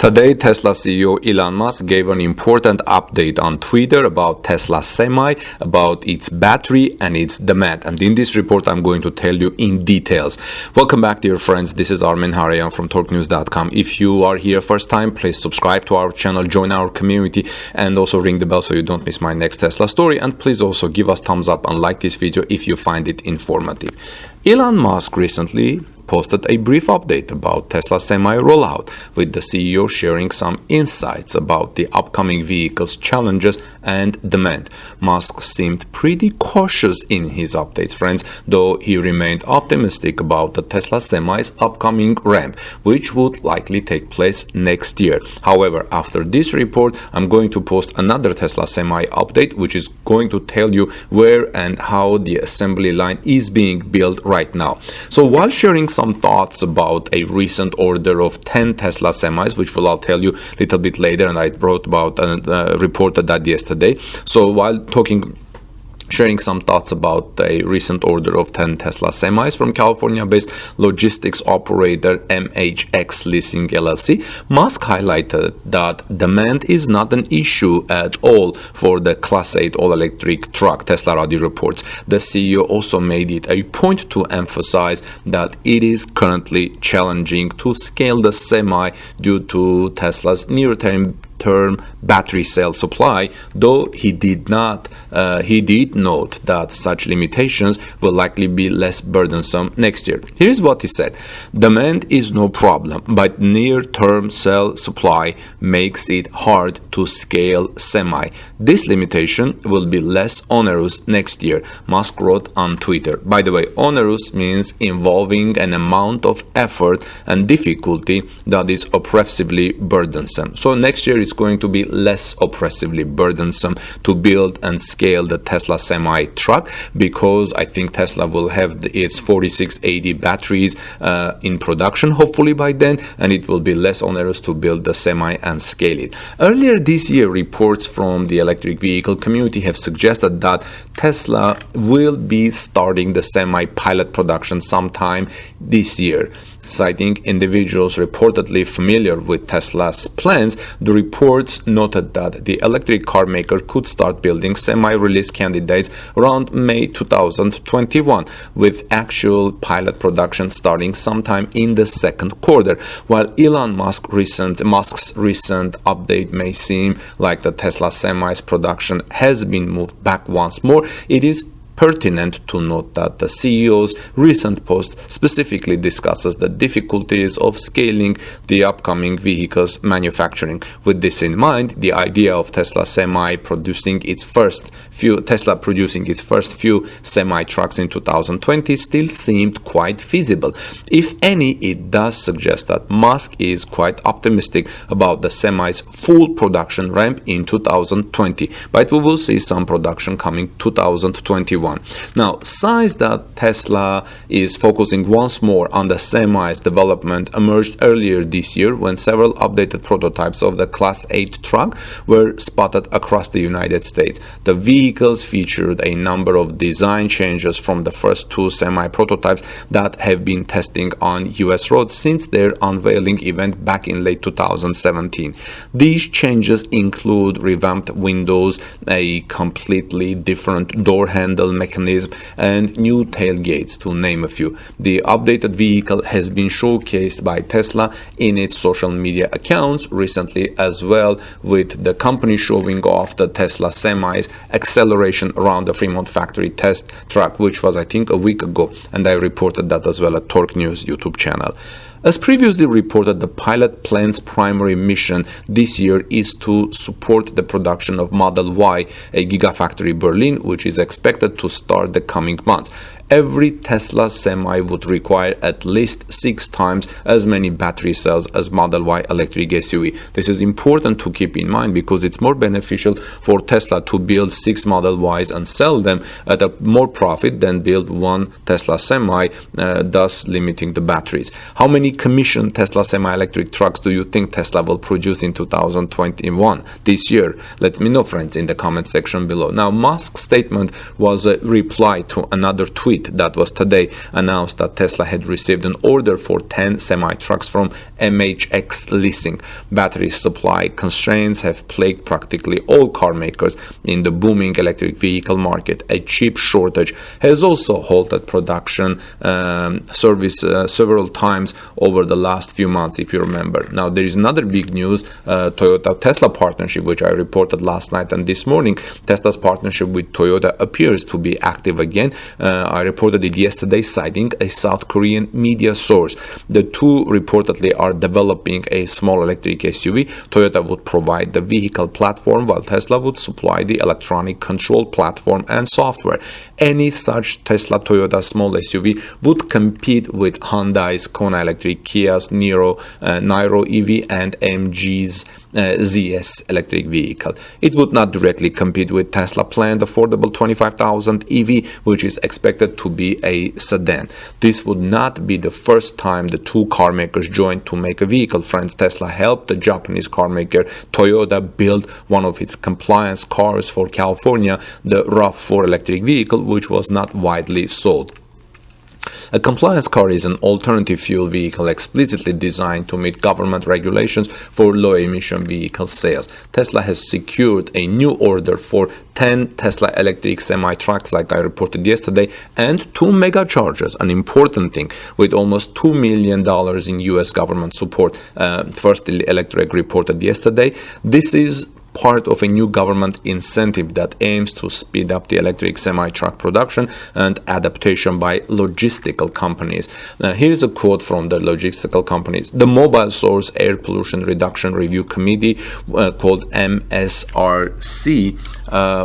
Today, Tesla CEO Elon Musk gave an important update on Twitter about Tesla Semi, about its battery and its demand. And in this report, I'm going to tell you in details. Welcome back, dear friends. This is Armen Harayan from TorqueNews.com. If you are here first time, please subscribe to our channel, join our community, and also ring the bell so you don't miss my next Tesla story. And please also give us thumbs up and like this video if you find it informative. Elon Musk recently posted a brief update about Tesla Semi rollout, with the CEO sharing some insights about the upcoming vehicle's challenges and demand. Musk seemed pretty cautious in his updates, friends, though he remained optimistic about the Tesla Semi's upcoming ramp, which would likely take place next year. However, after this report, I'm going to post another Tesla Semi update, which is going to tell you where and how the assembly line is being built right now. So while sharing some thoughts about a recent order of 10 Tesla semis, which I'll tell you a little bit later, and I wrote about and reported that yesterday. So while sharing some thoughts about a recent order of 10 Tesla semis from California-based logistics operator MHX Leasing LLC, Musk highlighted that demand is not an issue at all for the Class 8 all-electric truck, Tesla Radi reports. The CEO also made it a point to emphasize that it is currently challenging to scale the semi due to Tesla's near-term battery cell supply, though he did note that such limitations will likely be less burdensome next year. Here's what he said: demand is no problem, but near-term cell supply makes it hard to scale semi. This limitation will be less onerous next year, Musk wrote on Twitter. By the way, onerous means involving an amount of effort and difficulty that is oppressively burdensome. So next year is going to be less oppressively burdensome to build and scale the Tesla Semi truck, because I think Tesla will have its 4680 batteries in production hopefully by then, and it will be less onerous to build the Semi and scale it. Earlier this year, reports from the electric vehicle community have suggested that Tesla will be starting the Semi pilot production sometime this year. Citing individuals reportedly familiar with Tesla's plans, the reports noted that the electric car maker could start building semi-release candidates around May 2021, with actual pilot production starting sometime in the second quarter. While Elon Musk's recent update may seem like the Tesla Semi's production has been moved back once more, it is pertinent to note that the CEO's recent post specifically discusses the difficulties of scaling the upcoming vehicles manufacturing. With this in mind, the idea of Tesla producing its first few semi trucks in 2020 still seemed quite feasible. If any, it does suggest that Musk is quite optimistic about the semi's full production ramp in 2020, but we will see some production coming 2021. Now, signs that Tesla is focusing once more on the semi's development emerged earlier this year when several updated prototypes of the Class 8 truck were spotted across the United States. The vehicles featured a number of design changes from the first two semi prototypes that have been testing on US roads since their unveiling event back in late 2017. These changes include revamped windows, a completely different door handle mechanism, and new tailgates, to name a few. The updated vehicle has been showcased by Tesla in its social media accounts recently as well, with the company showing off the Tesla Semi's acceleration around the Fremont factory test track, which was, I think, a week ago, and I reported that as well at Torque News YouTube channel. As previously reported, the pilot plan's primary mission this year is to support the production of Model Y, a Gigafactory Berlin, which is expected to start the coming months. Every Tesla Semi would require at least 6 times as many battery cells as Model Y electric SUV. This is important to keep in mind because it's more beneficial for Tesla to build 6 Model Ys and sell them at a more profit than build one Tesla Semi, thus limiting the batteries. How many commissioned Tesla semi-electric trucks do you think Tesla will produce in 2021, this year? Let me know, friends, in the comment section below. Now, Musk's statement was a reply to another tweet that was today announced that Tesla had received an order for 10 semi-trucks from MHX Leasing. Battery supply constraints have plagued practically all car makers in the booming electric vehicle market. A chip shortage has also halted production service several times over the last few months, if you remember. Now, there is another big news, Toyota-Tesla partnership, which I reported last night and this morning. Tesla's partnership with Toyota appears to be active again. I reported it yesterday, citing a South Korean media source. The two reportedly are developing a small electric SUV. Toyota would provide the vehicle platform, while Tesla would supply the electronic control platform and software. Any such Tesla-Toyota small SUV would compete with Hyundai's Kona Electric, Kia's Niro EV, and MG's ZS electric vehicle. It would not directly compete with Tesla planned affordable 25,000 EV, which is expected to be a sedan. This would not be the first time the two car makers joined to make a vehicle. Friends, Tesla helped the Japanese car maker Toyota build one of its compliance cars for California, the RAV4 electric vehicle, which was not widely sold. A compliance car is an alternative fuel vehicle explicitly designed to meet government regulations for low-emission vehicle sales. Tesla has secured a new order for 10 Tesla electric semi-trucks, like I reported yesterday, and 2 mega chargers, an important thing, with almost $2 million in U.S. government support. First Electric reported yesterday. This is part of a new government incentive that aims to speed up the electric semi-truck production and adaptation by logistical companies. Now, here's a quote from the logistical companies. The Mobile Source Air Pollution Reduction Review Committee, called MSRC,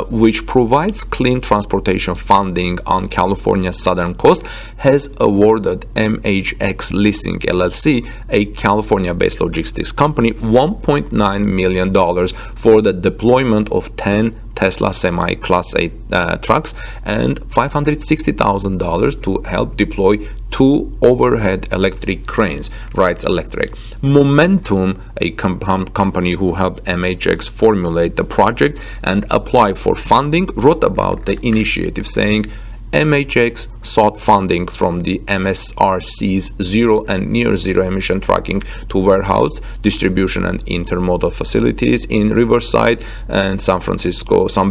which provides clean transportation funding on California's southern coast, has awarded MHX Leasing LLC, a California-based logistics company, $1.9 million for the deployment of 10 Tesla semi-class 8 trucks and $560,000 to help deploy 2 overhead electric cranes, writes Electric. Momentum, a company who helped MHX formulate the project and apply for funding, wrote about the initiative, saying, MHX sought funding from the MSRC's zero and near zero emission trucking to warehouse, distribution and intermodal facilities in Riverside and San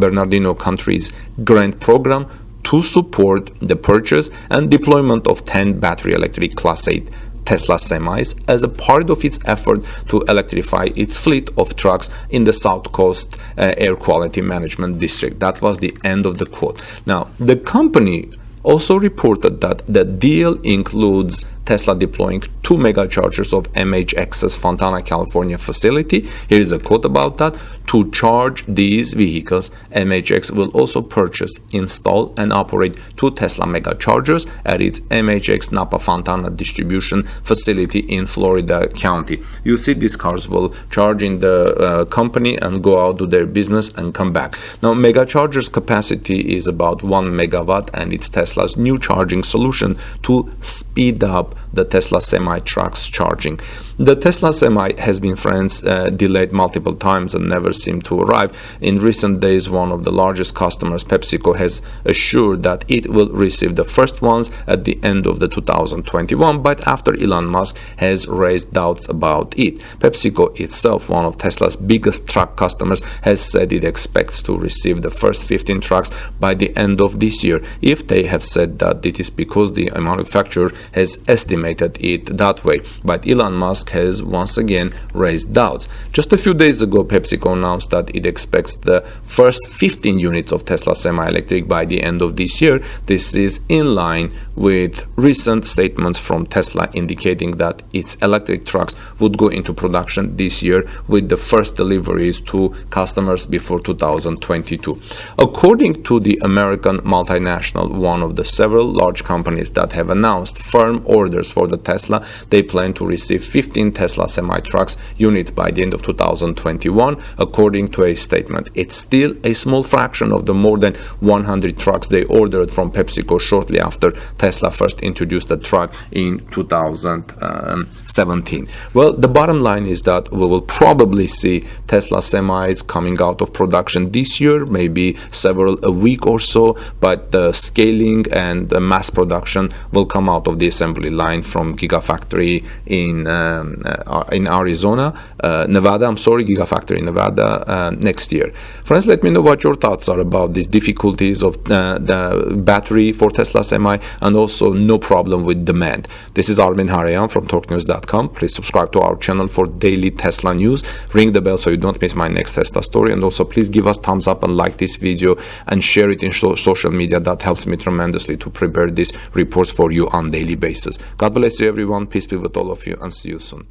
Bernardino counties grant program to support the purchase and deployment of 10 battery electric Class 8 Tesla semis as a part of its effort to electrify its fleet of trucks in the South Coast Air Quality Management District. That was the end of the quote. Now, the company also reported that the deal includes Tesla deploying 2 mega chargers of MHX's Fontana, California facility. Here is a quote about that. To charge these vehicles, MHX will also purchase, install, and operate 2 Tesla mega chargers at its MHX Napa Fontana distribution facility in Florida County. You see, these cars will charge in the company and go out to their business and come back. Now, mega chargers capacity is about 1 megawatt, and it's Tesla's new charging solution to speed up the Tesla semi-trucks charging. The Tesla Semi has been, friends, delayed multiple times and never seemed to arrive. In recent days, one of the largest customers, PepsiCo, has assured that it will receive the first ones at the end of the 2021, but after Elon Musk has raised doubts about it. PepsiCo itself, one of Tesla's biggest truck customers, has said it expects to receive the first 15 trucks by the end of this year. If they have said that, it is because the manufacturer has estimated it that way. But Elon Musk has once again raised doubts. Just a few days ago, PepsiCo announced that it expects the first 15 units of Tesla semi-electric by the end of this year. This is in line with recent statements from Tesla indicating that its electric trucks would go into production this year, with the first deliveries to customers before 2022. According to the American multinational, one of the several large companies that have announced firm orders for the Tesla, they plan to receive 15 Tesla semi-trucks units by the end of 2021, according to a statement. It's still a small fraction of the more than 100 trucks they ordered from PepsiCo shortly after Tesla Tesla first introduced the truck in 2017. Well, the bottom line is that we will probably see Tesla semis coming out of production this year, maybe a week or so, but the scaling and the mass production will come out of the assembly line from Gigafactory in Arizona, Gigafactory in Nevada next year. Friends, let me know what your thoughts are about these difficulties of the battery for Tesla Semi, and also no problem with demand. This is Armin Harayan from TalkNews.com. Please subscribe to our channel for daily Tesla news. Ring the bell so you don't miss my next Tesla story, and also please give us thumbs up and like this video and share it in social media. That helps me tremendously to prepare these reports for you on daily basis. God bless you everyone. Peace be with all of you, and see you soon.